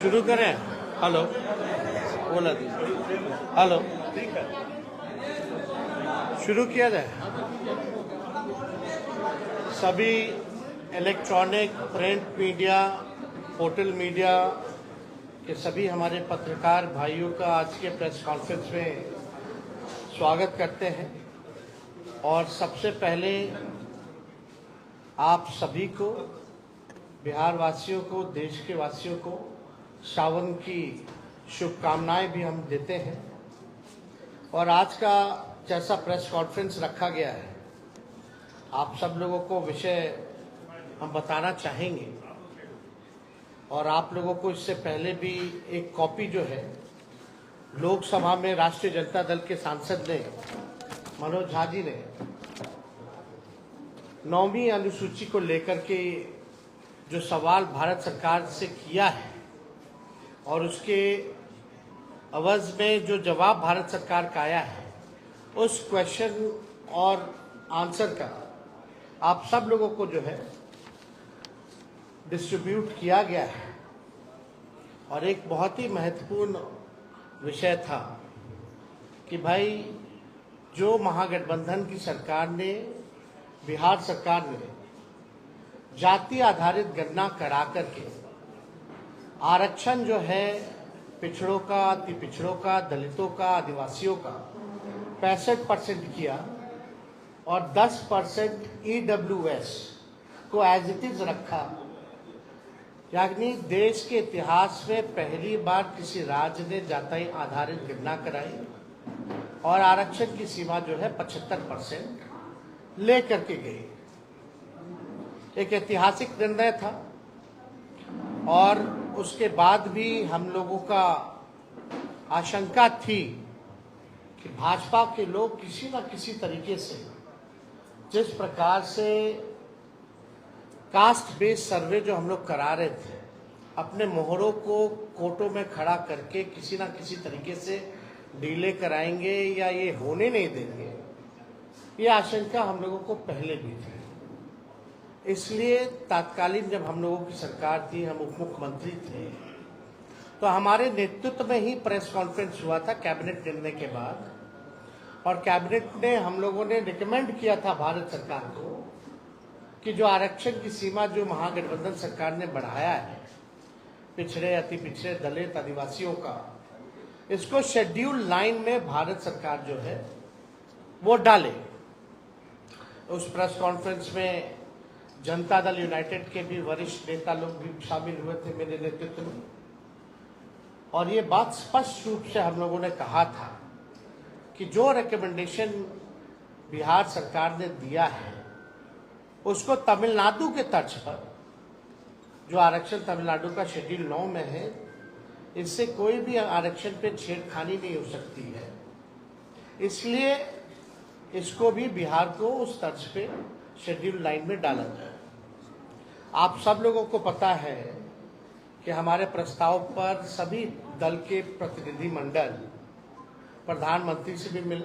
शुरू करें। हेलो, बोला दीजिए। हेलो, शुरू किया जाए। सभी electronic, print media, portal media के सभी हमारे पत्रकार भाइयों का आज के प्रेस कॉन्फ्रेंस में स्वागत करते हैं। और सबसे पहले आप सभी को, बिहार वासियों को, देश के वासियों को सावन की शुभकामनाएं भी हम देते हैं। और आज का जैसा प्रेस कॉन्फ्रेंस रखा गया है, आप सब लोगों को विषय हम बताना चाहेंगे। और आप लोगों को इससे पहले भी एक कॉपी जो है लोकसभा में राष्ट्रीय जनता दल के सांसद ने, मनोज झा जी ने, 9वीं अनुसूची को लेकर के जो सवाल भारत सरकार से किया है और उसके अवज में जो जवाब भारत सरकार का आया है, उस क्वेश्चन और आंसर का आप सब लोगों को जो है डिस्ट्रीब्यूट किया गया है। और एक बहुत ही महत्वपूर्ण विषय था कि भाई जो महागठबंधन की सरकार ने, बिहार सरकार ने जाति आधारित गणना करा करके आरक्षण जो है पिछड़ों का, अति पिछड़ों का, दलितों का, आदिवासियों का 65% किया और 10% EWS को एज इट इज रखा। यानी देश के इतिहास में पहली बार किसी राज्य ने जाति आधारित गणना कराई और आरक्षण की सीमा जो है 75% लेकर के गई। एक ऐतिहासिक निर्णय था। और उसके बाद भी हम लोगों का आशंका थी कि भाजपा के लोग किसी न किसी तरीके से, जिस प्रकार से कास्ट बेस्ड सर्वे जो हम लोग करा रहे थे, अपने मोहरों को कोर्टों में खड़ा करके किसी न किसी तरीके से डिले कराएंगे या ये होने नहीं देंगे, ये आशंका हम लोगों को पहले भी थी। इसलिए तात्कालीन जब हम लोगों की सरकार थी, हम उप मुख्यमंत्री थे, तो हमारे नेतृत्व में ही प्रेस कॉन्फ्रेंस हुआ था कैबिनेट निर्णय के बाद। और कैबिनेट ने, हम लोगों ने रिकमेंड किया था भारत सरकार को कि जो आरक्षण की सीमा जो महागठबंधन सरकार ने बढ़ाया है पिछड़े, अति पिछड़े, दलित, आदिवासियों का, इसको शेड्यूल 9 में भारत सरकार जो है वो डाले। उस प्रेस कॉन्फ्रेंस में जनता दल यूनाइटेड के भी वरिष्ठ नेता लोग भी शामिल हुए थे मेरे नेतृत्व में। और ये बात स्पष्ट रूप से हम लोगों ने कहा था कि जो रिकमेंडेशन बिहार सरकार ने दिया है उसको तमिलनाडु के तर्ज पर, जो आरक्षण तमिलनाडु का शेड्यूल 9 में है, इससे कोई भी आरक्षण पे छेड़खानी नहीं हो सकती है। इसलिए इसको भी बिहार को उस तर्ज पे शेड्यूल 9 में डाला जाए। आप सब लोगों को पता है कि हमारे प्रस्ताव पर सभी दल के प्रतिनिधि मंडल प्रधानमंत्री से भी मिले,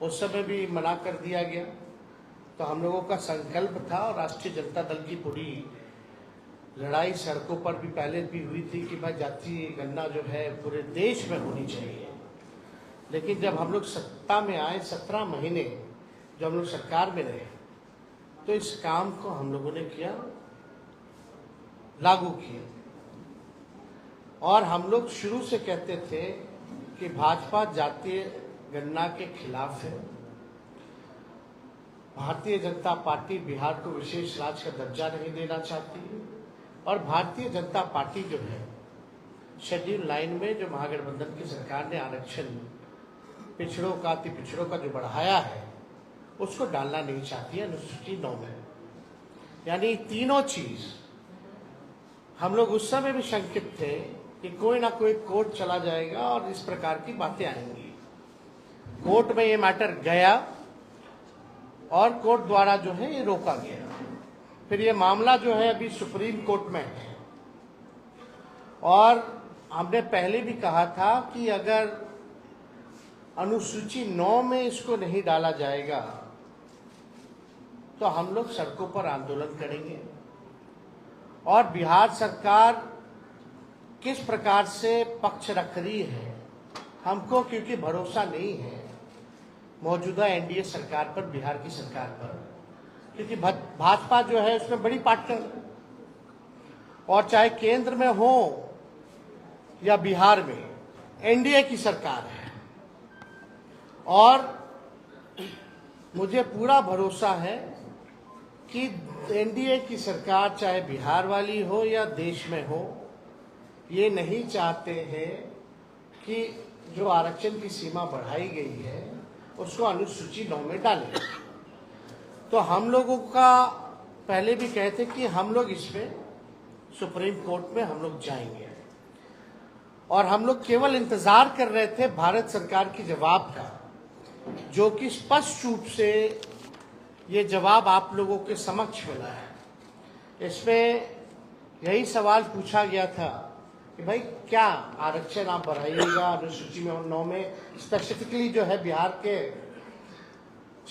उस समय भी मना कर दिया गया। तो हम लोगों का संकल्प था और राष्ट्रीय जनता दल की पूरी लड़ाई सड़कों पर भी पहले भी हुई थी कि भाई जातीय गणना जो है पूरे देश में होनी चाहिए। लेकिन जब हम लोग सत्ता में आए, 17 महीने जब हम लोग सरकार में रहे, तो इस काम को हम लोगों ने किया, लागू किया। और हम लोग शुरू से कहते थे कि भाजपा जातीय गणना के खिलाफ है। भारतीय जनता पार्टी बिहार को विशेष राज्य का दर्जा नहीं देना चाहती है। और भारतीय जनता पार्टी जो है शेड्यूल 9 में जो महागठबंधन की सरकार ने आरक्षण पिछड़ों का, अति पिछड़ों का जो बढ़ाया है, उसको डालना नहीं चाहती है अनुसूची 9 में। यानी तीनों चीज हम लोग उस समय भी शंकित थे कि कोई ना कोई कोर्ट चला जाएगा और इस प्रकार की बातें आएंगी। कोर्ट में ये मैटर गया और कोर्ट द्वारा जो है ये रोका गया। फिर ये मामला जो है अभी सुप्रीम कोर्ट में है। और हमने पहले भी कहा था कि अगर अनुसूची 9 में इसको नहीं डाला जाएगा तो हम लोग सड़कों पर आंदोलन करेंगे। और बिहार सरकार किस प्रकार से पक्ष रख रही है हमको, क्योंकि भरोसा नहीं है मौजूदा एनडीए सरकार पर, बिहार की सरकार पर, क्योंकि भाजपा जो है उसमें बड़ी पार्टनर, और चाहे केंद्र में हो या बिहार में एनडीए की सरकार है। और मुझे पूरा भरोसा है कि एनडीए की सरकार चाहे बिहार वाली हो या देश में हो, ये नहीं चाहते हैं कि जो आरक्षण की सीमा बढ़ाई गई है उसको अनुसूची 9 में डालें। तो हम लोगों का पहले भी कहते कि हम लोग इसमें सुप्रीम कोर्ट में हम लोग जाएंगे, और हम लोग केवल इंतजार कर रहे थे भारत सरकार की जवाब का, जो कि स्पष्ट रूप से ये जवाब आप लोगों के समक्ष मिला है। इसमें यही सवाल पूछा गया था कि भाई क्या आरक्षण आप बढ़ाइएगा अनुसूची में 9 में, स्पेसिफिकली जो है बिहार के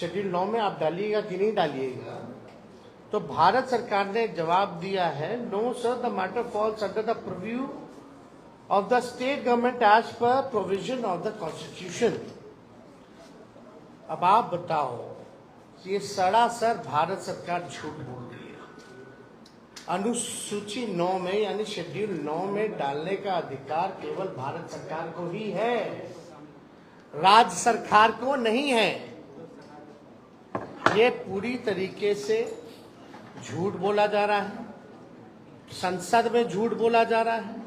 शेड्यूल 9 में आप डालिएगा कि नहीं डालिएगा। तो भारत सरकार ने जवाब दिया है, no sir, the matter falls under the preview of the state government as per provision of the constitution. अब आप बताओ, ये सरासर भारत सरकार झूठ बोल रही है। अनुसूची 9 में यानी शेड्यूल 9 में डालने का अधिकार केवल भारत सरकार को ही है, राज्य सरकार को नहीं है। ये पूरी तरीके से झूठ बोला जा रहा है, संसद में झूठ बोला जा रहा है।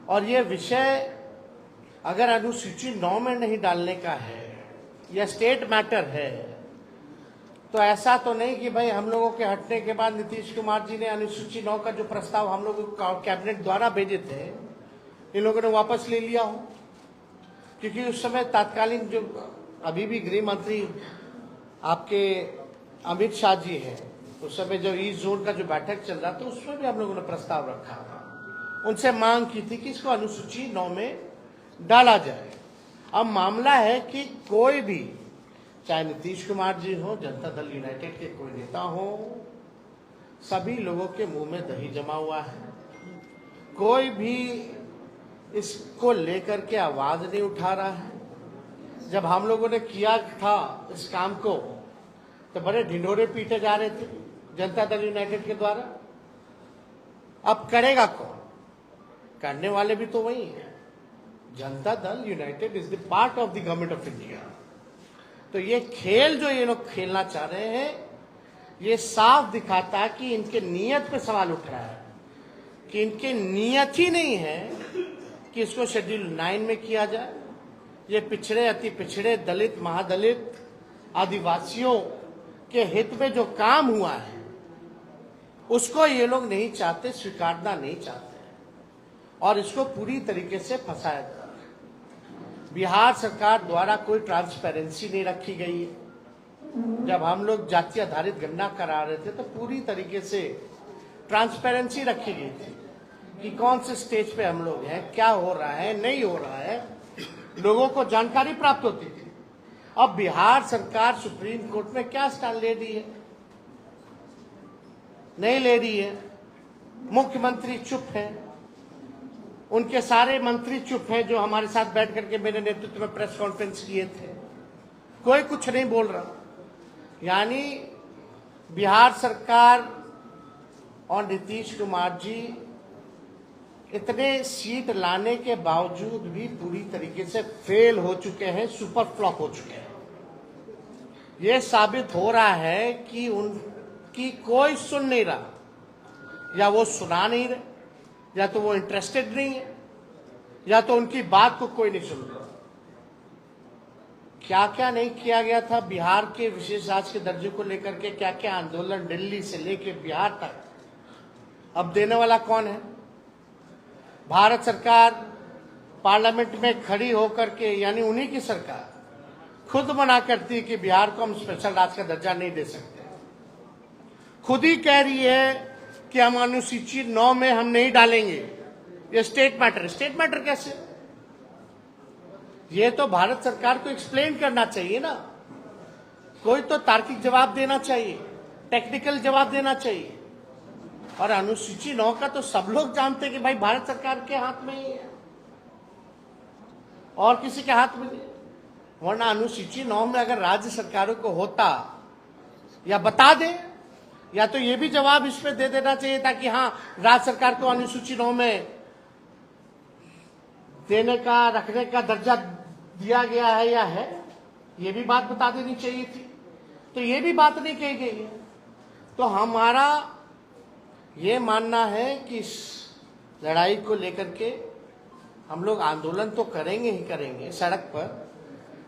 और ये विषय अगर अनुसूची 9 में नहीं डालने का है या स्टेट मैटर है, तो ऐसा तो नहीं कि भाई हम लोगों के हटने के बाद नीतीश कुमार जी ने अनुसूची 9 का जो प्रस्ताव हम लोगों को कैबिनेट द्वारा भेजे थे, इन लोगों ने वापस ले लिया हो। क्योंकि उस समय तत्कालीन जो अभी भी गृह मंत्री आपके अमित शाह जी हैं, उस समय जो ईस्ट जोन का जो बैठक चल रहा था उसमें भी हम लोगों ने प्रस्ताव रखा था, उनसे मांग की थी कि इसको अनुसूची 9 में डाला जाए। अब मामला है कि कोई भी, चाहे नीतीश कुमार जी हो, जनता दल यूनाइटेड के कोई नेता हो, सभी लोगों के मुंह में दही जमा हुआ है। कोई भी इसको लेकर के आवाज नहीं उठा रहा है। जब हम लोगों ने किया था इस काम को तो बड़े ढिंढोरे पीटे जा रहे थे जनता दल यूनाइटेड के द्वारा। अब करेगा कौन? करने वाले भी तो वही है। Janata Dal United is the part of the government of India. तो ये खेल जो ये लोग खेलना चाह रहे हैं, ये साफ दिखाता है कि इनके नियत पे सवाल उठ रहा है, कि इनके नियत ही नहीं है कि इसको शेड्यूल 9 में किया जाए। ये पिछड़े, अति पिछड़े, दलित, महादलित, आदिवासियों के हित में जो काम हुआ है उसको ये लोग नहीं चाहते, स्वीकारना नहीं चाहते, और इसको पूरी तरीके से फंसाया जा रहा है। बिहार सरकार द्वारा कोई ट्रांसपेरेंसी नहीं रखी गई है। जब हम लोग जाति आधारित गणना करा रहे थे तो पूरी तरीके से ट्रांसपेरेंसी रखी गई थी कि कौन से स्टेज पे हम लोग हैं, क्या हो रहा है, नहीं हो रहा है, लोगों को जानकारी प्राप्त होती थी। अब बिहार सरकार सुप्रीम कोर्ट में क्या स्टैंड ले रही है? नहीं ले रही है। मुख्यमंत्री चुप है, उनके सारे मंत्री चुप है जो हमारे साथ बैठ करके मेरे नेतृत्व में प्रेस कॉन्फ्रेंस किए थे, कोई कुछ नहीं बोल रहा। यानी बिहार सरकार और नीतीश कुमार जी इतने सीट लाने के बावजूद भी पूरी तरीके से फेल हो चुके हैं, सुपर फ्लॉप हो चुके हैं। ये साबित हो रहा है कि उनकी कोई सुन नहीं रहा, या वो सुना नहीं रहे, या तो वो इंटरेस्टेड नहीं है, या तो उनकी बात को कोई नहीं सुन रहा। क्या क्या नहीं किया गया था बिहार के विशेष राज्य के दर्जे को लेकर के, क्या क्या आंदोलन दिल्ली से लेकर बिहार तक। अब देने वाला कौन है? भारत सरकार पार्लियामेंट में खड़ी होकर के, यानी उन्हीं की सरकार खुद मना करती है कि बिहार को हम स्पेशल राज्य का दर्जा नहीं दे सकते। खुद ही कह रही है कि हम अनुसूची 9 में हम नहीं डालेंगे, ये स्टेट मैटर। स्टेट मैटर कैसे? ये तो भारत सरकार को एक्सप्लेन करना चाहिए ना, कोई तो तार्किक जवाब देना चाहिए, टेक्निकल जवाब देना चाहिए। और अनुसूची 9 का तो सब लोग जानते हैं कि भाई भारत सरकार के हाथ में ही है और किसी के हाथ में नहीं। वरना अनुसूची 9 में अगर राज्य सरकारों को होता या बता दे, या तो ये भी जवाब इसमें दे देना चाहिए था कि हाँ राज्य सरकार को अनुसूची 9 में देने का, रखने का दर्जा दिया गया है या है, ये भी बात बता देनी चाहिए थी। तो ये भी बात नहीं कही गई है। तो हमारा ये मानना है कि इस लड़ाई को लेकर के हम लोग आंदोलन तो करेंगे ही करेंगे सड़क पर,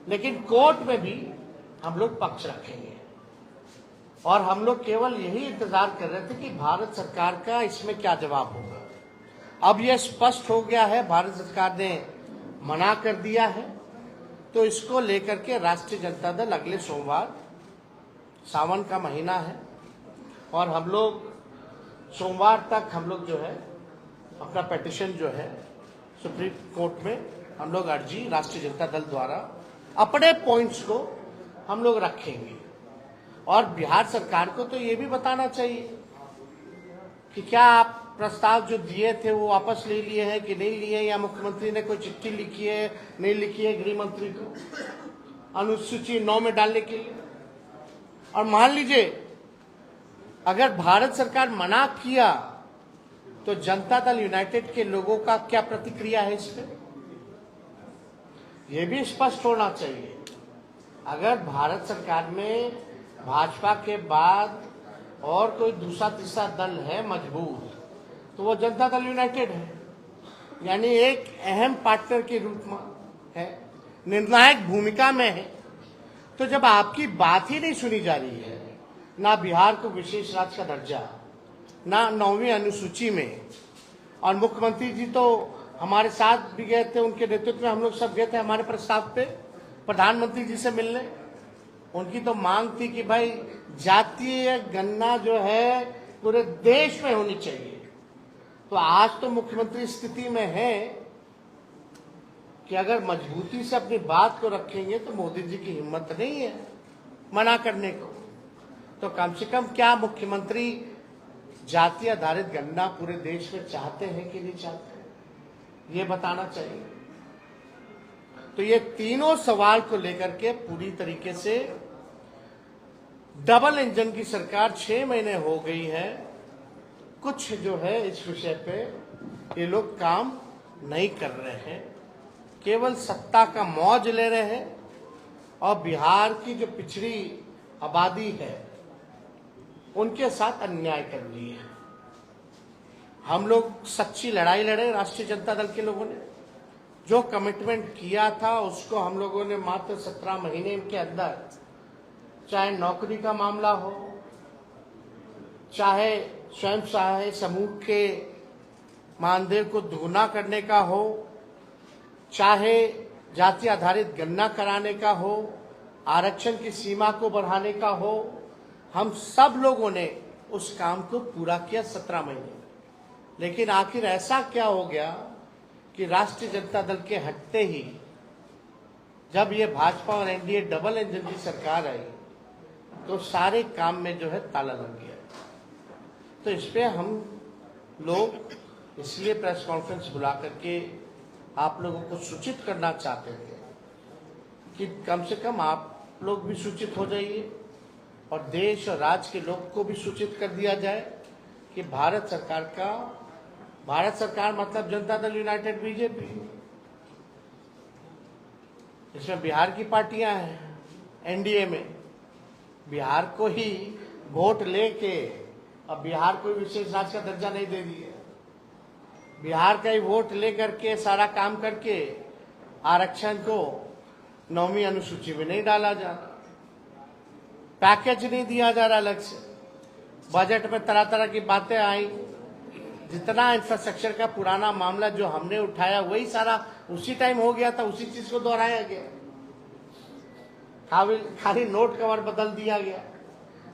लेकिन कोर्ट में भी हम लोग पक्ष रखेंगे। और हम लोग केवल यही इंतजार कर रहे थे कि भारत सरकार का इसमें क्या जवाब होगा। अब यह स्पष्ट हो गया है, भारत सरकार ने मना कर दिया है, तो इसको लेकर के राष्ट्रीय जनता दल अगले सोमवार, सावन का महीना है और हम लोग सोमवार तक हम लोग जो है अपना पिटीशन जो है सुप्रीम कोर्ट में हम लोग अर्जी राष्ट्रीय जनता दल द्वारा अपने पॉइंट्स को हम लोग रखेंगे। और बिहार सरकार को तो ये भी बताना चाहिए कि क्या आप प्रस्ताव जो दिए थे वो वापस ले लिए हैं कि नहीं लिए, या मुख्यमंत्री ने कोई चिट्ठी लिखी है नहीं लिखी है गृह मंत्री को अनुसूची 9 में डालने के लिए। और मान लीजिए अगर भारत सरकार मना किया तो जनता दल यूनाइटेड के लोगों का क्या प्रतिक्रिया है इस पर, यह भी स्पष्ट होना चाहिए। अगर भारत सरकार में भाजपा के बाद और कोई दूसरा तीसरा दल है मजबूत, तो वो जनता दल यूनाइटेड है, यानी एक अहम पार्टनर के रूप में है, निर्णायक भूमिका में है। तो जब आपकी बात ही नहीं सुनी जा रही है, ना बिहार को विशेष राज्य का दर्जा, ना 9वीं अनुसूची में, और मुख्यमंत्री जी तो हमारे साथ भी गए थे, उनके नेतृत्व में हम लोग सब गए थे हमारे प्रस्ताव पे प्रधानमंत्री जी से मिलने। उनकी तो मांग थी कि भाई जातीय गणना जो है पूरे देश में होनी चाहिए। तो आज तो मुख्यमंत्री स्थिति में है कि अगर मजबूती से अपनी बात को रखेंगे तो मोदी जी की हिम्मत नहीं है मना करने को। तो कम से कम क्या मुख्यमंत्री जाति आधारित गणना पूरे देश में चाहते हैं कि नहीं चाहते, ये बताना चाहिए। तो ये तीनों सवाल को लेकर के पूरी तरीके से डबल इंजन की सरकार 6 महीने हो गई है, कुछ जो है इस विषय पे ये लोग काम नहीं कर रहे हैं, केवल सत्ता का मौज ले रहे हैं और बिहार की जो पिछड़ी आबादी है उनके साथ अन्याय कर रही है। हम लोग सच्ची लड़ाई लड़े, राष्ट्रीय जनता दल के लोगों ने जो कमिटमेंट किया था उसको हम लोगों ने मात्र 17 महीने के अंदर, चाहे नौकरी का मामला हो, चाहे स्वयं सहायता समूह के मानदेय को दुगुना करने का हो, चाहे जाति आधारित गणना कराने का हो, आरक्षण की सीमा को बढ़ाने का हो, हम सब लोगों ने उस काम को पूरा किया 17 महीने। लेकिन आखिर ऐसा क्या हो गया कि राष्ट्रीय जनता दल के हटते ही जब ये भाजपा और एनडीए डबल इंजन की सरकार आई तो सारे काम में जो है ताला लग गया। तो इस पे हम लोग इसलिए प्रेस कॉन्फ्रेंस बुला करके आप लोगों को सूचित करना चाहते थे कि कम से कम आप लोग भी सूचित हो जाइए और देश और राज्य के लोग को भी सूचित कर दिया जाए कि भारत सरकार मतलब जनता दल यूनाइटेड बीजेपी, इसमें बिहार की पार्टियां हैं एनडीए में, बिहार को ही वोट लेके अब बिहार को विशेष राज्य का दर्जा नहीं दे दिए, बिहार का ही वोट लेकर के सारा काम करके आरक्षण को 9वीं अनुसूची में नहीं डाला जा रहा, पैकेज नहीं दिया जा रहा अलग से। बजट में तरह तरह की बातें आई, जितना इंफ्रास्ट्रक्चर का पुराना मामला जो हमने उठाया वही सारा उसी टाइम हो गया था, उसी चीज को दोहराया गया, खाली नोट कवर बदल दिया गया।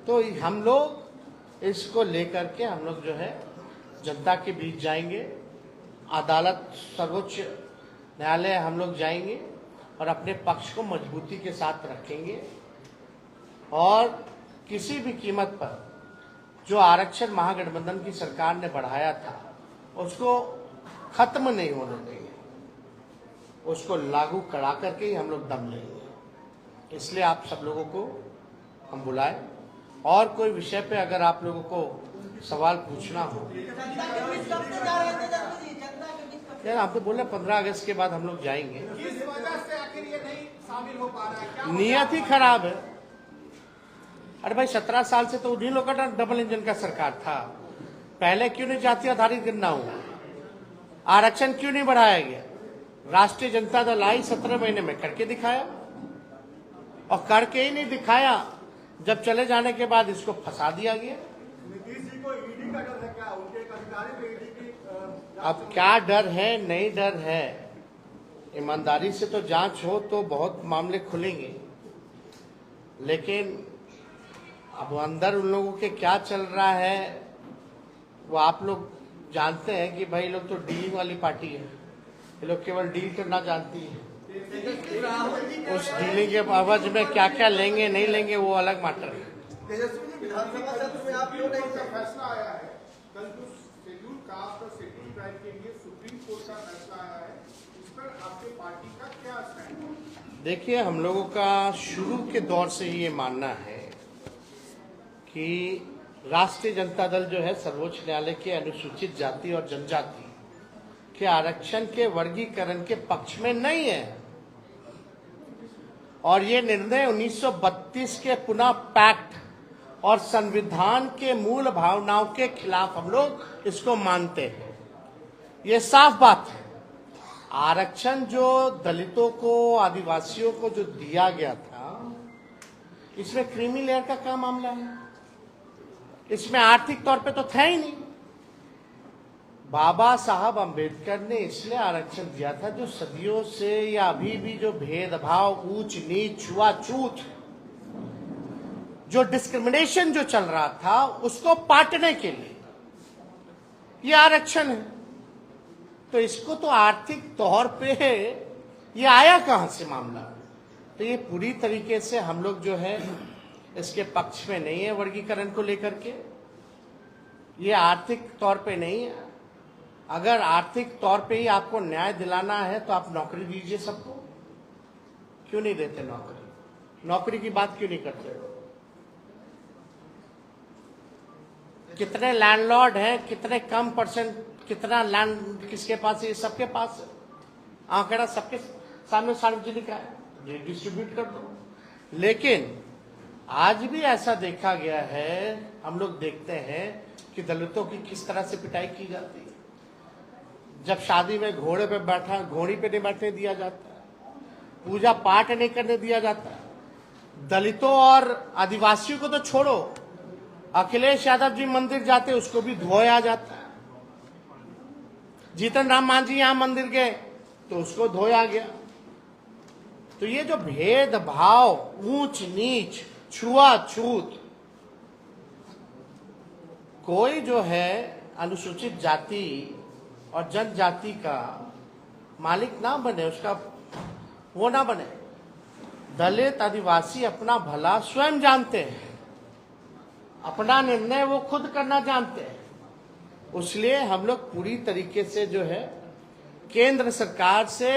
तो हम लोग इसको लेकर के हम लोग जो है जनता के बीच जाएंगे, अदालत सर्वोच्च न्यायालय हम लोग जाएंगे और अपने पक्ष को मजबूती के साथ रखेंगे और किसी भी कीमत पर जो आरक्षण महागठबंधन की सरकार ने बढ़ाया था उसको खत्म नहीं होने देंगे, उसको लागू करा करके ही हम लोग दम लेंगे। इसलिए आप सब लोगों को हम बुलाए और कोई विषय पे अगर आप लोगों को सवाल पूछना हो, यार आप तो बोले 15 अगस्त के बाद हम लोग जाएंगे। किस वजह से आखिर ये नहीं शामिल हो पा रहा है? क्या नियत ही खराब है। अरे भाई 17 साल से तो उन्हीं लोगों का डबल इंजन का सरकार था, पहले क्यों नहीं जाति आधारित गिनना हुआ? आरक्षण क्यों नहीं बढ़ाया गया? राष्ट्रीय जनता दल आई 17 महीने में करके दिखाया, और करके ही नहीं दिखाया, जब चले जाने के बाद इसको फंसा दिया गया। नीतीश जी को ईडी का डर है क्या? उनके एक अधिकारी पे ईडी की अब क्या डर है, नहीं डर है, ईमानदारी से तो जांच हो तो बहुत मामले खुलेंगे, लेकिन अब अंदर उन लोगों के क्या चल रहा है वो आप लोग जानते हैं कि भाई लोग तो डीलिंग वाली पार्टी है, ये लोग केवल डील करना जानती है। उस डीलिंग के बावज में क्या क्या लेंगे नहीं लेंगे वो अलग मैटर है। तेजस्वी जी, विधानसभा सत्र में आप क्यों नहीं? फैसला आया है कल जो शेड्यूल कास्ट और शेड्यूल ट्राइब के लिए सुप्रीम कोर्ट का फैसला आया है, इस पर आपके पार्टी का क्या स्टैंड है? देखिए, हम लोगों का शुरू के दौर से ये मानना है कि राष्ट्रीय जनता दल जो है सर्वोच्च न्यायालय के अनुसूचित जाति और जनजाति के आरक्षण के वर्गीकरण के पक्ष में नहीं है, और ये निर्णय 1932 के पुनः पैक्ट और संविधान के मूल भावनाओं के खिलाफ हम लोग इसको मानते हैं। ये साफ बात है। आरक्षण जो दलितों को, आदिवासियों को जो दिया गया था, इसमें क्रीमी लेयर का क्या मामला है? इसमें आर्थिक तौर पे तो था ही नहीं। बाबा साहब अंबेडकर ने इसलिए आरक्षण दिया था जो सदियों से या अभी भी जो भेदभाव, ऊंच नीच, छुआछूत, जो डिस्क्रिमिनेशन जो चल रहा था उसको पाटने के लिए ये आरक्षण है। तो इसको तो आर्थिक तौर पे ये आया कहां से मामला? तो ये पूरी तरीके से हम लोग जो है इसके पक्ष में नहीं है। वर्गीकरण को लेकर के ये आर्थिक तौर पे नहीं है। अगर आर्थिक तौर पे ही आपको न्याय दिलाना है तो आप नौकरी दीजिए सबको। क्यों नहीं देते नौकरी? नौकरी की बात क्यों नहीं करते? कितने लैंडलॉर्ड हैं, कितने कम परसेंट, कितना लैंड किसके पास है? सबके पास है। आंकड़ा सबके सामने सार्वजनिक है, ये डिस्ट्रीब्यूट कर दो। लेकिन आज भी ऐसा देखा गया है, हम लोग देखते हैं कि दलितों की किस तरह से पिटाई की जाती है। जब शादी में घोड़ी पे नहीं बैठने दिया जाता, पूजा पाठ नहीं करने दिया जाता। दलितों और आदिवासियों को तो छोड़ो, अखिलेश यादव जी मंदिर जाते उसको भी धोया जाता है। जीतन राम मांझी यहां मंदिर गए तो उसको धोया गया। तो ये जो भेदभाव, ऊंच नीच, छुआछूत, कोई जो है अनुसूचित जाति और जनजाति का मालिक ना बने, उसका वो ना बने। दलित आदिवासी अपना भला स्वयं जानते हैं, अपना निर्णय वो खुद करना जानते हैं। इसलिए हम लोग पूरी तरीके से जो है केंद्र सरकार से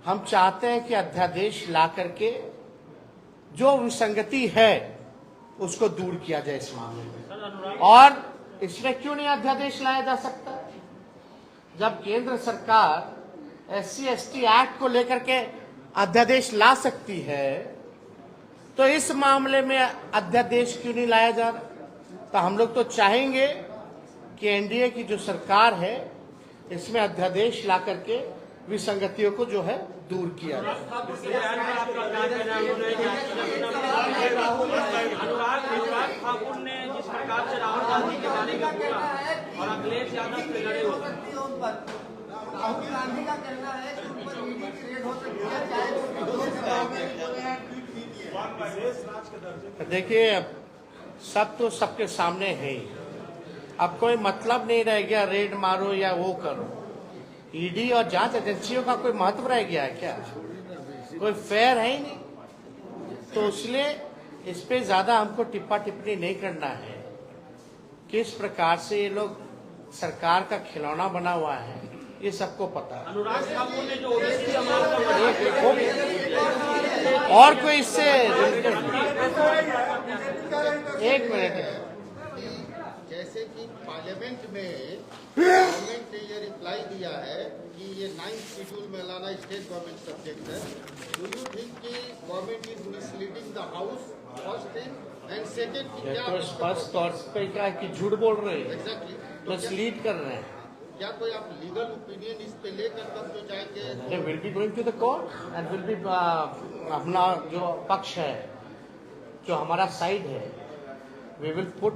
हम चाहते हैं कि अध्यादेश ला करके जो विसंगति है उसको दूर किया जाए इस मामले में। और इसमें क्यों नहीं अध्यादेश लाया जा सकता? जब केंद्र सरकार SC/ST एक्ट को लेकर के अध्यादेश ला सकती है तो इस मामले में अध्यादेश क्यों नहीं लाया जा रहा? तो हम लोग तो चाहेंगे कि एनडीए की जो सरकार है इसमें अध्यादेश ला करके विसंगतियों को जो है दूर किया जाए। अनुराग ठाकुर ने जिस प्रकार से राहुल गांधी के बारे में बोला और अखिलेश यादव से लड़े हो, राहुल गांधी का कहना है कि उन पर ईडी की रेड हो सकती है। देखिए, अब सब तो सबके सामने है ही। अब कोई मतलब नहीं रह गया रेड मारो या वो करो। ईडी और जांच एजेंसियों का कोई महत्व रह गया है क्या? कोई फेयर है ही नहीं। तो इसलिए इस पे ज्यादा हमको टिप्पा टिप्पणी नहीं करना है। किस प्रकार से ये लोग सरकार का खिलौना बना हुआ है, ये सबको पता है। अनुराग ठाकुर ने जो ओबीसी समाज का और कोई इससे एक मिनट, जैसे कि पार्लियामेंट में गवर्नमेंट ने ये रिप्लाई दिया है कि ये 9th शेड्यूल में लाना स्टेट गवर्नमेंट सब्जेक्ट है। डू यू थिंक कि government is misleading the house, first thing, and second कि ये क्या तो स्पष्ट तौर पे क्या है कि झूठ बोल रहे हैं, एग्जैक्टली मिसलीड कर रहे हैं। क्या कोई आप लीगल ओपिनियन इस पे लेकर तब जो जाएंगे? They will be going to the court and will be अपना जो पक्ष है, जो हमारा साइड है, we will put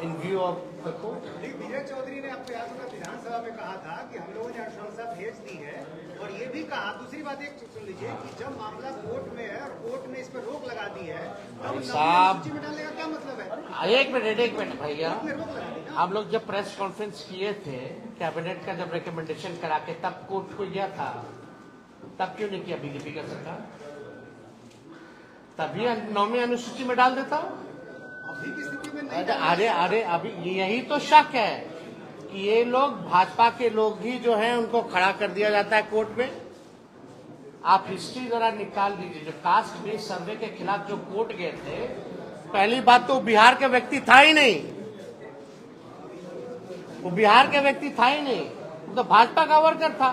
in view of the court. विजय चौधरी ने आपको याद होगा विधानसभा में कहा था कि हम लोगों ने अनुशंसा भेज दी है, और ये भी कहा, दूसरी बात एक सुन लीजिए कि जब मामला कोर्ट में है और कोर्ट ने इस पर रोक लगा दी है, तब साहब, सूची में डालने का क्या मतलब है? एक मिनट भैया, रोक लगा दी ना। हम लोग जब प्रेस कॉन्फ्रेंस किए थे, कैबिनेट का जब रिकमेंडेशन करा के तब कोर्ट को गया था, तब क्यों नहीं किया बीजेपी का सरकार? तभी 9वीं अनुसूची में डाल देता। अभी की स्थिति में नहीं अरे अभी यही तो शक है कि ये लोग भाजपा के लोग ही जो हैं उनको खड़ा कर दिया जाता है कोर्ट में। आप हिस्ट्री जरा निकाल दीजिए, जो कास्ट बेस्ड सर्वे के खिलाफ जो कोर्ट गए थे, पहली बात तो बिहार का व्यक्ति था ही नहीं, वो बिहार का व्यक्ति था ही नहीं, वो तो भाजपा का वर्कर था।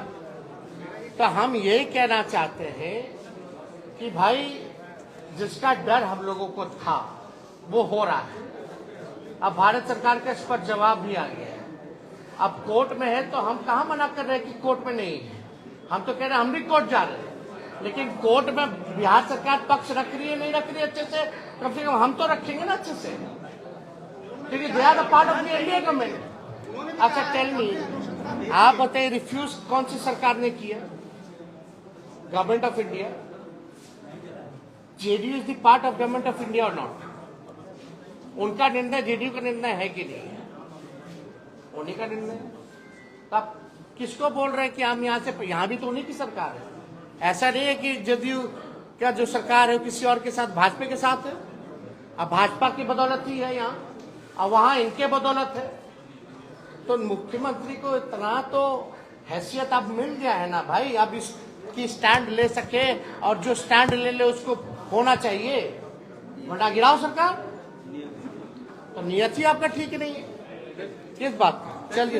तो हम यही कहना चाहते हैं कि भाई जिसका डर हम लोगों को था वो हो रहा है। अब भारत सरकार का इस पर जवाब भी आ गया है। अब कोर्ट में है तो हम कहाँ मना कर रहे हैं कि कोर्ट में नहीं है, हम तो कह रहे हैं हम भी कोर्ट जा रहे हैं, लेकिन कोर्ट में बिहार सरकार पक्ष रख रही है नहीं रख रही है अच्छे से, कम से कम हम तो रखेंगे ना अच्छे से, क्योंकि they are the part of the India government. अच्छा टेल मी, आप बताइए रिफ्यूज कौन सी सरकार ने किया? Government of India. JDU is the part of government of India और नॉट? उनका निर्णय जेडीयू का निर्णय है कि नहीं है? उन्हीं का निर्णय। आप किसको बोल रहे हैं कि हम यहाँ से, यहाँ भी तो उन्हीं की सरकार है। ऐसा नहीं है कि जेडीयू क्या जो सरकार है किसी और के साथ, भाजपा के साथ है। अब भाजपा की बदौलत ही है यहाँ, और वहां इनके बदौलत है। तो मुख्यमंत्री को इतना तो हैसियत अब मिल गया है ना भाई, अब इसकी स्टैंड ले सके, और जो स्टैंड ले उसको होना चाहिए, वरना गिराओ सरकार। तो नियत ही आपका ठीक नहीं है। किस बात? चलिए।